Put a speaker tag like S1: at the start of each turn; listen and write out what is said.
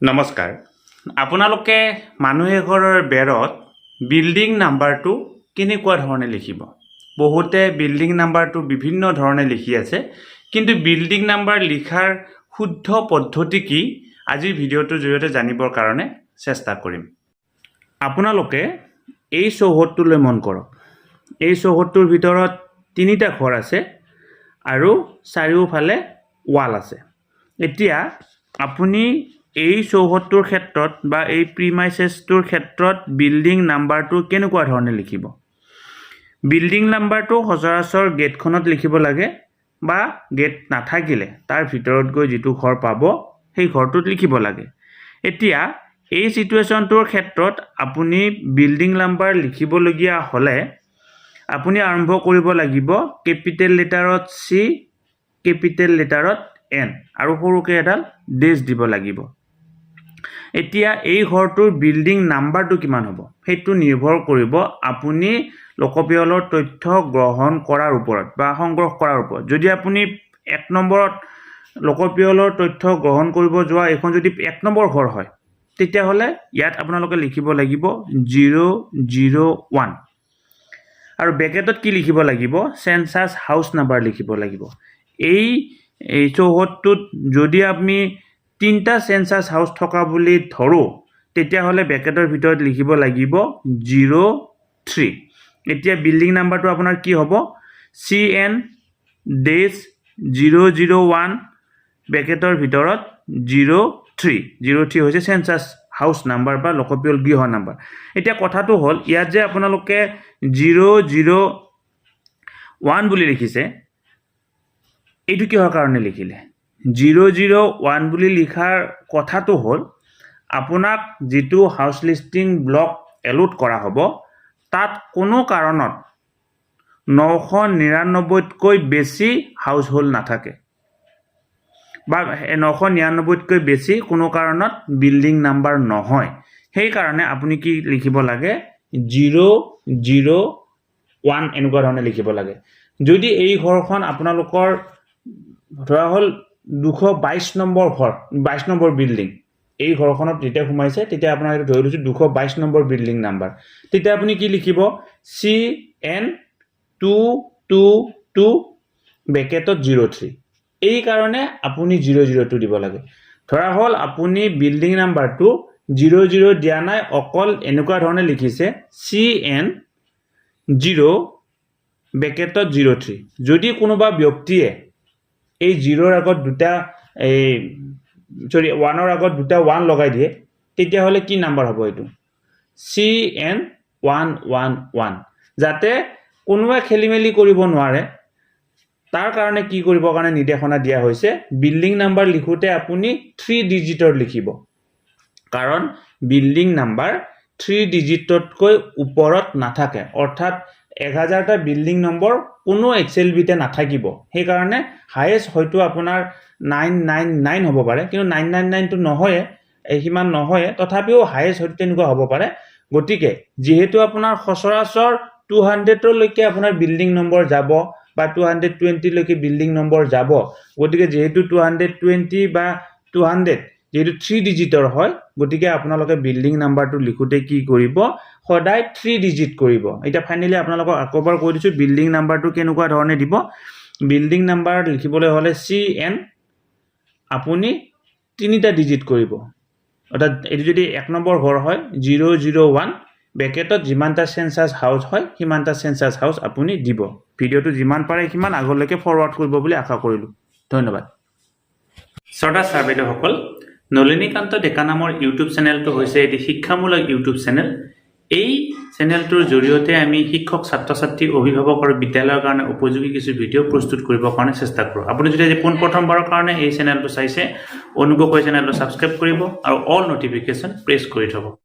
S1: নমস্কাৰ আপোনালোকে মানুহ এঘৰৰ বেৰত বিল্ডিং নাম্বাৰটো কেনেকুৱা ধৰণে লিখিব বহুতে বিল্ডিং নাম্বাৰটো বিভিন্ন ধৰণে লিখি আছে কিন্তু বিল্ডিং নাম্বাৰ লিখাৰ শুদ্ধ পদ্ধতি কি আজিৰ ভিডিঅ'টোৰ জৰিয়তে জানিবৰ কাৰণে চেষ্টা কৰিম আপোনালোকে এই চৌহদটোলৈ মন কৰক এই চৌহদটোৰ ভিতৰত তিনিটা ঘৰ আছে আৰু চাৰিওফালে ৱাল আছে এতিয়া আপুনি এই চৌহদটোৰ ক্ষেত্ৰত বা এই প্ৰিমাইসেছটোৰ ক্ষেত্ৰত বিল্ডিং নাম্বাৰটো কেনেকুৱা ধৰণে লিখিব বিল্ডিং নাম্বাৰটো সচৰাচৰ গেটখনত লিখিব লাগে বা গেট নাথাকিলে তাৰ ভিতৰত গৈ যেটো ঘৰ পাব সেই ঘৰটোত লিখিব লাগে এতিয়া এই সিচুৱেচনটোৰ ক্ষেত্ৰত আপুনি বিল্ডিং নাম্বাৰ লিখিবলগীয়া হলে আপুনি আৰম্ভ কৰিব লাগিব কেপিটেল লেটাৰত সি কেপিটেল লেটাৰত এন আৰু সৰুকে এডাল ডেশ দিব লাগিব এতিয়া এই ঘৰটোৰ বিল্ডিং নাম্বাৰটো কিমান হ'ব হেতু নিৰ্ভৰ কৰিব আপুনি লোকপিয়লৰ তথ্য গ্ৰহণ কৰাৰ ওপৰত বা সংগ্ৰহ কৰাৰ ওপৰত যদি আপুনি 1 নম্বৰত লোকপিয়লৰ তথ্য গ্ৰহণ কৰিব যোৱা এখন যদি 1 নম্বৰ ঘৰ হয় তেতিয়া হলে ইয়াত আপোনালোকে লিখিব লাগিব 001 আৰু ব্ৰেকেটত কি লিখিব লাগিব সেন্সাস হাউস নাম্বাৰ লিখিব লাগিব এই চৌহদটোত যদি আমি তিনটা সেন্সাস হাউস থকা বুলি ধৰো তেতিয়া হলে ব্ৰেকেটৰ ভিতৰত লিখিব লাগিব 03 এতিয়া বিল্ডিং নাম্বাৰটো আপোনাৰ কি হ'ব CN-001 ব্ৰেকেটৰ ভিতৰত 03 হৈছে সেন্সাস হাউস নাম্বাৰ বা লোকপিয়ল গৃহ নাম্বাৰ এতিয়া কথাটো হল ইয়াত যে আপোনালোকে 001 বুলি লিখিছে এইটো কিহৰ কাৰণে লিখিলে 001 বুলি লিখাৰ কথাটো হল আপোনাক যেটো হাউস লিস্টিং ব্লক এলোট কৰা হ'ব তাত কোনো কাৰণত 999 কৈ বেছি হাউস হোল্ড নাথাকে বা 999 কৈ বেছি কোনো কাৰণত বিল্ডিং নাম্বাৰ নহয় সেই কাৰণে আপুনি কি লিখিব লাগে 001 এনেকুৱা ধৰণে লিখিব লাগে যদি এই ঘৰখন আপোনালোকৰ ধৰা হল 222 নম্বৰ ঘৰ 22 নম্বৰ বিল্ডিং এই ঘৰখনত যেতিয়া ঘুমাইছে তেতিয়া আপোনাৰ এটা ধৰি লৈছো 222 নম্বৰ বিল্ডিং নাম্বাৰ তেতিয়া আপুনি কি লিখিব CN-222 ব্ৰেকেটত 03 এই কাৰণে আপুনি 002 দিব লাগে ধৰা হল আপুনি বিল্ডিং নাম্বাৰটো 00 দিয়া নাই অকল এনেকুৱা ধৰণে লিখিছে CN-0 ব্ৰেকেটত 03 যদি কোনোবা ব্যক্তিয়ে এই 0ৰ আগত দুটা এই 1ৰ আগত দুটা 1 লগাই দিয়ে তেতিয়া হলে কি নাম্বাৰ হ'ব এটো CN-111 যাতে কোনোবা খেলিমেলি কৰিব নোৱাৰে তাৰ কাৰণে কি কৰিব কাৰণে নিৰ্দেশনা দিয়া হৈছে বিল্ডিং নাম্বাৰ লিখোতে আপুনি 3 ডিজিটৰ লিখিব কাৰণ বিল্ডিং নাম্বাৰ 3 ডিজিটতকৈ ওপৰত নাথাকে অৰ্থাৎ 1000টা বিল্ডিং নম্বৰ কোনো এক্সেল বিতে নাথাকিব সেই কাৰণে হাইয়েস্ট হয়তো আপোনাৰ 999 হ'ব পাৰে কিন্তু 999 টো নহয় হিমান নহয় তথাপিও হাইয়েস্ট হয়তো তেনেকুৱা হ'ব পাৰে গতিকে যেহেতু আপোনাৰ সচৰাচৰ 200 লৈকে আপোনাৰ বিল্ডিং নম্বৰ যাব বা 220 লৈকে বিল্ডিং নম্বৰ যাব গতিকে যেহেতু 220 বা 200 যেহেতু 3 ডিজিটৰ হয় গতিকে আপোনালোকে বিল্ডিং নাম্বাৰটো লিখোতে কি কৰিব সদায় 3 ডিজিট কৰিব এটা ফাইনালি আপোনালোকক আকবাৰ কৈ দিছো বিল্ডিং নাম্বাৰটো কেনেকুৱা ধৰণে দিব বিল্ডিং নাম্বাৰ লিখিবলৈ হলে CN আপুনি 3টা ডিজিট কৰিব অৰ্থাৎ এটো যদি 1 নম্বৰ ঘৰ হয় 001 ব্ৰেকেটত যিমানটা সেন্সাস হাউস হয় সিমানটা সেন্সাস হাউস আপুনি দিব ভিডিওটো যিমান পাৰে কিমান আগলৈকে ফৰৱাৰ্ড কৰিব বুলি আশা কৰিলো ধন্যবাদ শ্ৰদ্ধা ছাৰবেদসকল নলিনীকান্ত ডেকা নামৰ ইউটিউব চেনেলটো হৈছে এটি শিক্ষামূলক ইউটিউব চেনেল এই চেনেলটোৰ জৰিয়তে আমি শিক্ষক ছাত্ৰ-ছাত্ৰী অভিভাৱক আৰু বিদ্যালয়ৰ কাৰণে উপযোগী কিছু ভিডিও প্ৰস্তুত কৰিবৰ কাৰণে চেষ্টা কৰো আপুনি যদি প্ৰথমবাৰৰ কাৰণে এই চেনেলটো চাইছে অনুগ্ৰহ কৰি চেনেলটো সাবস্ক্ৰাইব কৰিব আৰু অল নটিফিকেশন প্ৰেছ কৰি থব